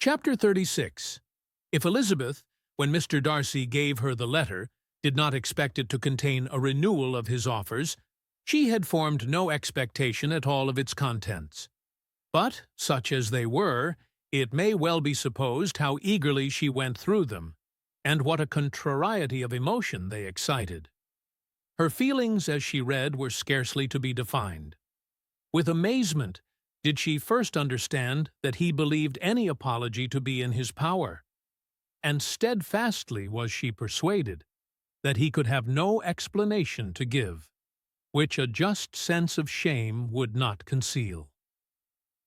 Chapter 36. If Elizabeth, when Mr. Darcy gave her the letter, did not expect it to contain a renewal of his offers, she had formed no expectation at all of its contents. But, such as they were, it may well be supposed how eagerly she went through them, and what a contrariety of emotion they excited. Her feelings as she read were scarcely to be defined. With amazement did she first understand that he believed any apology to be in his power, and steadfastly was she persuaded that he could have no explanation to give, which a just sense of shame would not conceal.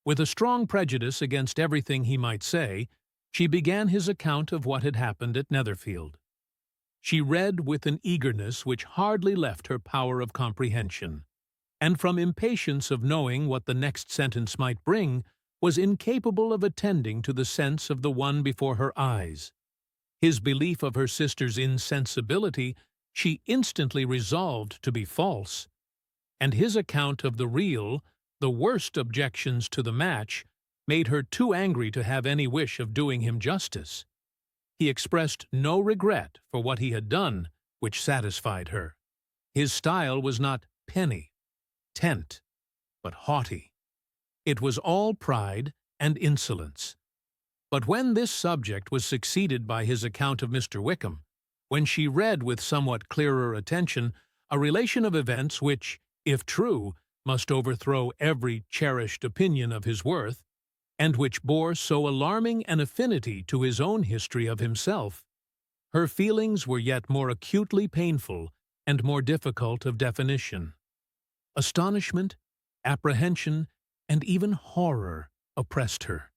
With a strong prejudice against everything he might say, she began his account of what had happened at Netherfield. She read with an eagerness which hardly left her power of comprehension, and from impatience of knowing what the next sentence might bring, was incapable of attending to the sense of the one before her eyes. His belief of her sister's insensibility she instantly resolved to be false, and his account of the real, the worst objections to the match, made her too angry to have any wish of doing him justice. He expressed no regret for what he had done, which satisfied her. His style was not penny, tent, but haughty. It was all pride and insolence. But when this subject was succeeded by his account of Mr. Wickham, when she read with somewhat clearer attention a relation of events which, if true, must overthrow every cherished opinion of his worth, and which bore so alarming an affinity to his own history of himself, her feelings were yet more acutely painful and more difficult of definition. Astonishment, apprehension, and even horror oppressed her.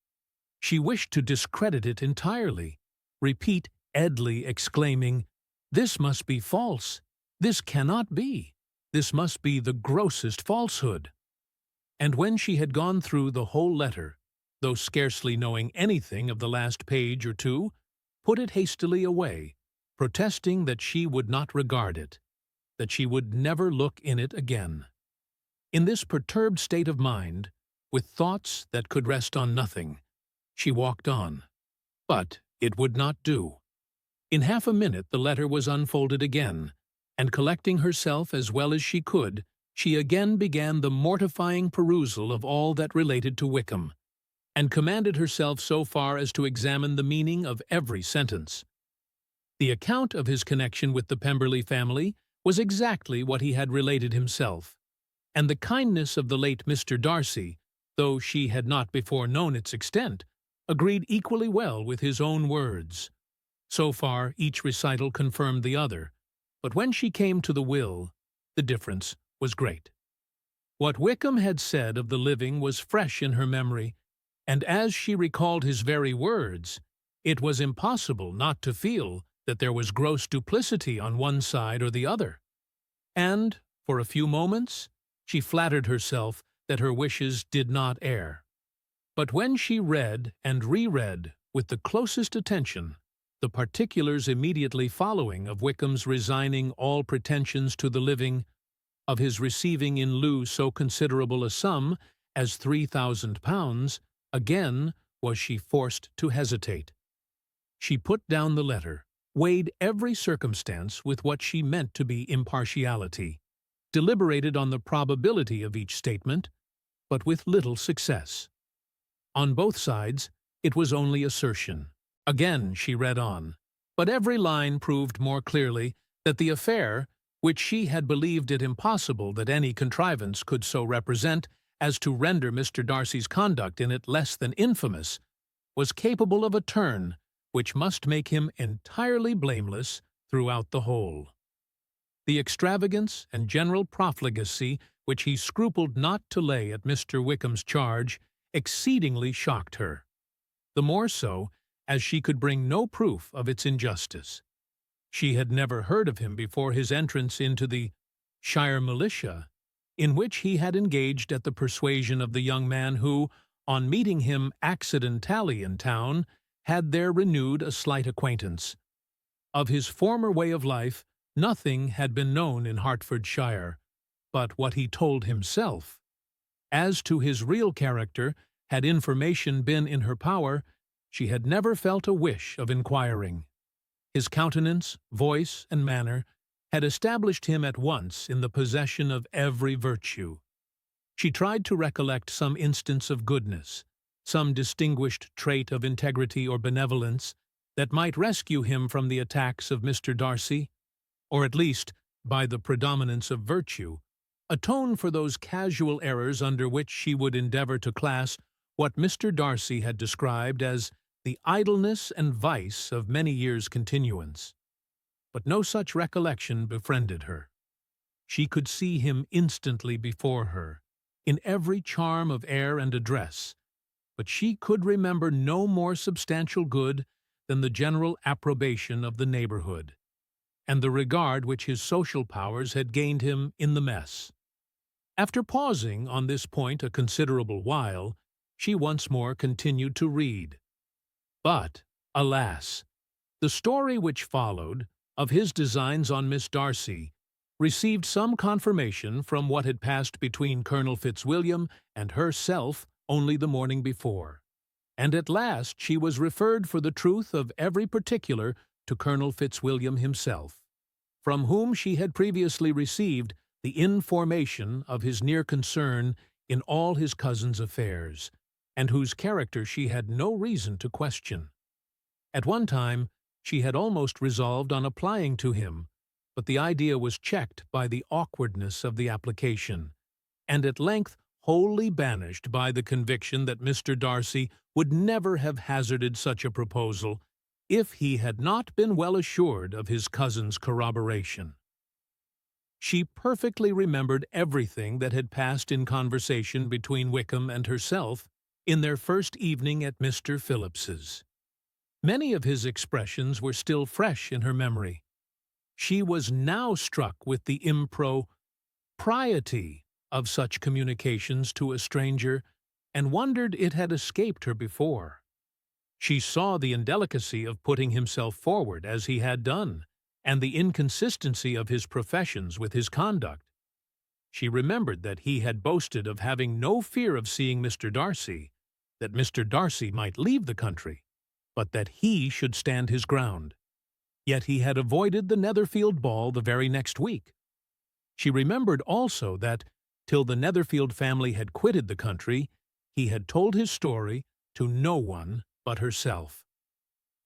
She wished to discredit it entirely, repeat idly exclaiming, "This must be false, this cannot be, this must be the grossest falsehood." And when she had gone through the whole letter, though scarcely knowing anything of the last page or two, put it hastily away, protesting that she would not regard it, that she would never look in it again. In this perturbed state of mind, with thoughts that could rest on nothing, she walked on. But it would not do. In half a minute the letter was unfolded again, and collecting herself as well as she could, she again began the mortifying perusal of all that related to Wickham, and commanded herself so far as to examine the meaning of every sentence. The account of his connection with the Pemberley family was exactly what he had related himself, and the kindness of the late Mr. Darcy, though she had not before known its extent, agreed equally well with his own words. So far each recital confirmed the other, but when she came to the will, the difference was great. What Wickham had said of the living was fresh in her memory, and as she recalled his very words, it was impossible not to feel that there was gross duplicity on one side or the other. And, for a few moments, she flattered herself that her wishes did not err. But when she read and reread with the closest attention the particulars immediately following of Wickham's resigning all pretensions to the living, of his receiving in lieu so considerable a sum as £3,000, again was she forced to hesitate. She put down the letter, weighed every circumstance with what she meant to be impartiality, deliberated on the probability of each statement, but with little success. On both sides, it was only assertion. Again she read on, but every line proved more clearly that the affair, which she had believed it impossible that any contrivance could so represent as to render Mr. Darcy's conduct in it less than infamous, was capable of a turn which must make him entirely blameless throughout the whole. The extravagance and general profligacy which he scrupled not to lay at Mr. Wickham's charge exceedingly shocked her, the more so as she could bring no proof of its injustice. She had never heard of him before his entrance into the Shire militia, in which he had engaged at the persuasion of the young man who, on meeting him accidentally in town, had there renewed a slight acquaintance. Of his former way of life nothing had been known in Hertfordshire, but what he told himself. As to his real character, had information been in her power, she had never felt a wish of inquiring. His countenance, voice, and manner had established him at once in the possession of every virtue. She tried to recollect some instance of goodness, some distinguished trait of integrity or benevolence that might rescue him from the attacks of Mr. Darcy, or at least, by the predominance of virtue, atone for those casual errors under which she would endeavor to class what Mr. Darcy had described as the idleness and vice of many years' continuance. But no such recollection befriended her. She could see him instantly before her, in every charm of air and address, but she could remember no more substantial good than the general approbation of the neighborhood, and the regard which his social powers had gained him in the mess. After pausing on this point a considerable while, she once more continued to read. But, alas, the story which followed, of his designs on Miss Darcy, received some confirmation from what had passed between Colonel Fitzwilliam and herself only the morning before, and at last she was referred for the truth of every particular to Colonel Fitzwilliam himself, from whom she had previously received the information of his near concern in all his cousin's affairs, and whose character she had no reason to question. At one time she had almost resolved on applying to him, but the idea was checked by the awkwardness of the application, and at length wholly banished by the conviction that Mr. Darcy would never have hazarded such a proposal if he had not been well assured of his cousin's corroboration. She perfectly remembered everything that had passed in conversation between Wickham and herself in their first evening at Mr. Phillips's. Many of his expressions were still fresh in her memory. She was now struck with the impropriety of such communications to a stranger, and wondered it had escaped her before. She saw the indelicacy of putting himself forward as he had done, and the inconsistency of his professions with his conduct. She remembered that he had boasted of having no fear of seeing Mr. Darcy, that Mr. Darcy might leave the country, but that he should stand his ground. Yet he had avoided the Netherfield ball the very next week. She remembered also that, till the Netherfield family had quitted the country, he had told his story to no one but herself,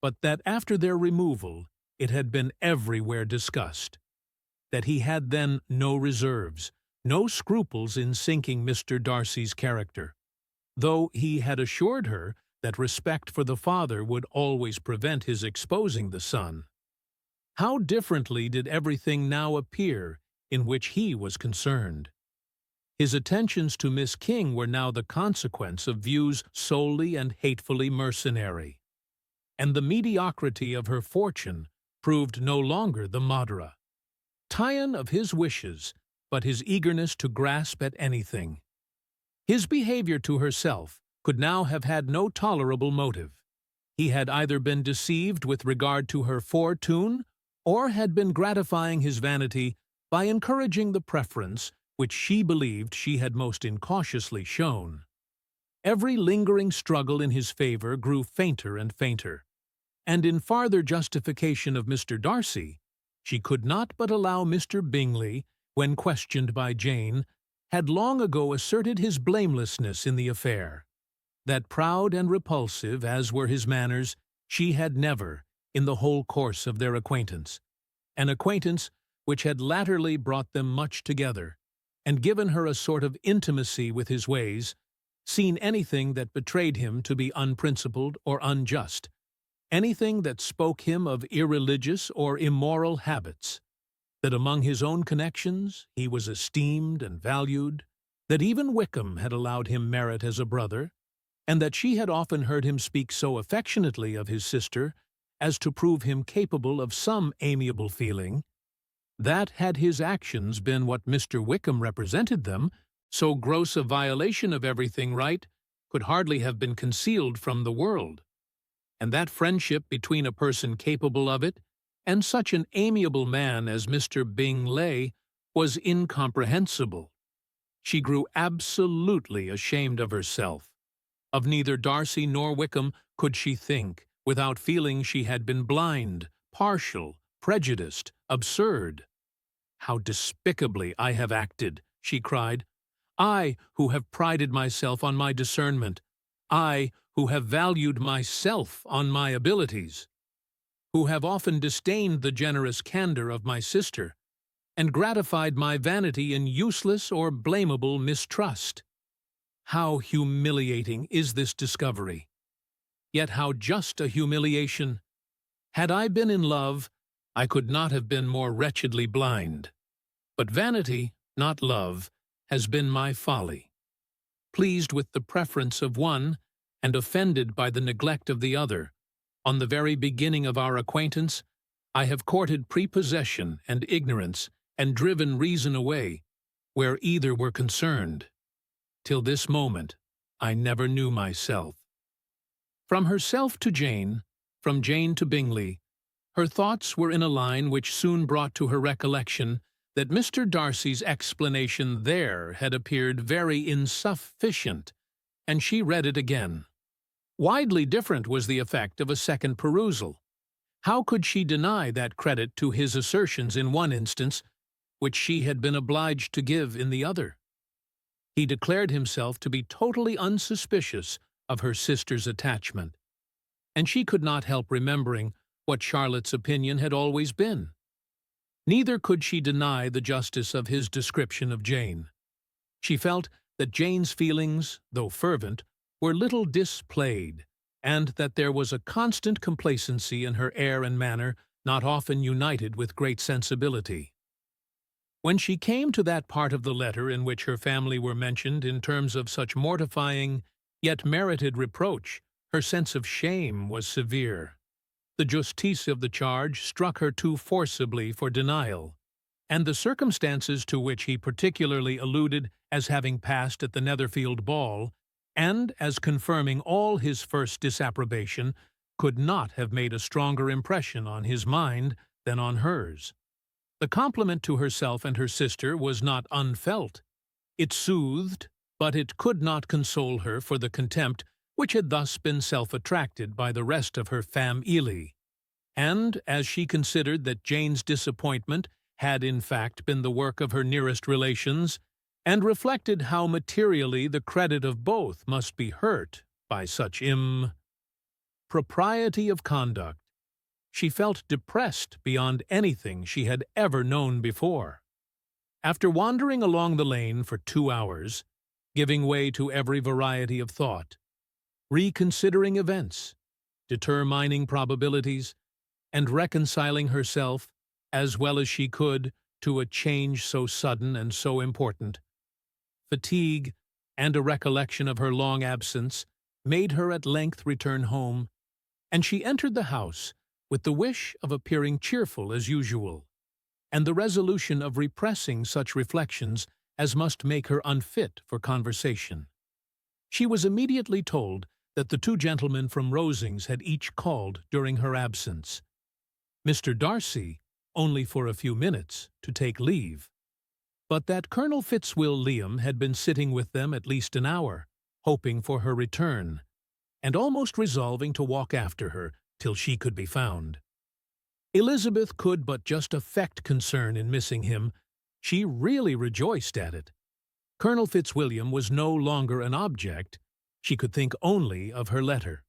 but that after their removal it had been everywhere discussed, that he had then no reserves, no scruples in sinking Mr. Darcy's character, though he had assured her that respect for the father would always prevent his exposing the son. How differently did everything now appear in which he was concerned! His attentions to Miss King were now the consequence of views solely and hatefully mercenary, and the mediocrity of her fortune proved no longer the Madeira. Tian of his wishes, but his eagerness to grasp at anything. His behavior to herself could now have had no tolerable motive. He had either been deceived with regard to her fortune, or had been gratifying his vanity by encouraging the preference which she believed she had most incautiously shown. Every lingering struggle in his favor grew fainter and fainter, and in farther justification of Mr. Darcy, she could not but allow Mr. Bingley, when questioned by Jane, had long ago asserted his blamelessness in the affair. That proud and repulsive as were his manners, she had never, in the whole course of their acquaintance, an acquaintance which had latterly brought them much together, and given her a sort of intimacy with his ways, seen anything that betrayed him to be unprincipled or unjust, anything that spoke him of irreligious or immoral habits, that among his own connections he was esteemed and valued, that even Wickham had allowed him merit as a brother, and that she had often heard him speak so affectionately of his sister as to prove him capable of some amiable feeling, that had his actions been what Mr. Wickham represented them, so gross a violation of everything right could hardly have been concealed from the world, and that friendship between a person capable of it and such an amiable man as Mr. Bingley was incomprehensible. She grew absolutely ashamed of herself, of neither Darcy nor Wickham could she think without feeling she had been blind, partial, prejudiced, absurd? "How despicably I have acted," she cried. "I, who have prided myself on my discernment, I, who have valued myself on my abilities, who have often disdained the generous candor of my sister, and gratified my vanity in useless or blamable mistrust. How humiliating is this discovery! Yet how just a humiliation! Had I been in love, I could not have been more wretchedly blind. But vanity, not love, has been my folly. Pleased with the preference of one, and offended by the neglect of the other, on the very beginning of our acquaintance, I have courted prepossession and ignorance, and driven reason away, where either were concerned. Till this moment, I never knew myself." From herself to Jane, from Jane to Bingley, her thoughts were in a line which soon brought to her recollection that Mr. Darcy's explanation there had appeared very insufficient, and she read it again. Widely different was the effect of a second perusal. How could she deny that credit to his assertions in one instance, which she had been obliged to give in the other? He declared himself to be totally unsuspicious of her sister's attachment, and she could not help remembering what Charlotte's opinion had always been. Neither could she deny the justice of his description of Jane. She felt that Jane's feelings, though fervent, were little displayed, and that there was a constant complacency in her air and manner not often united with great sensibility. When she came to that part of the letter in which her family were mentioned in terms of such mortifying, yet merited reproach, her sense of shame was severe. The justice of the charge struck her too forcibly for denial, and the circumstances to which he particularly alluded as having passed at the Netherfield ball, and as confirming all his first disapprobation, could not have made a stronger impression on his mind than on hers. The compliment to herself and her sister was not unfelt. It soothed, but it could not console her for the contempt which had thus been self-attracted by the rest of her famille. And as she considered that Jane's disappointment had in fact been the work of her nearest relations, and reflected how materially the credit of both must be hurt by such impropriety of conduct, she felt depressed beyond anything she had ever known before. After wandering along the lane for 2 hours, giving way to every variety of thought, reconsidering events, determining probabilities, and reconciling herself, as well as she could, to a change so sudden and so important, fatigue and a recollection of her long absence made her at length return home, and she entered the house with the wish of appearing cheerful as usual, and the resolution of repressing such reflections as must make her unfit for conversation. She was immediately told that the 2 gentlemen from Rosings had each called during her absence. Mr. Darcy only for a few minutes to take leave, but that Colonel Fitzwilliam had been sitting with them at least an hour, hoping for her return, and almost resolving to walk after her till she could be found. Elizabeth could but just affect concern in missing him. She really rejoiced at it. Colonel Fitzwilliam was no longer an object. She could think only of her letter.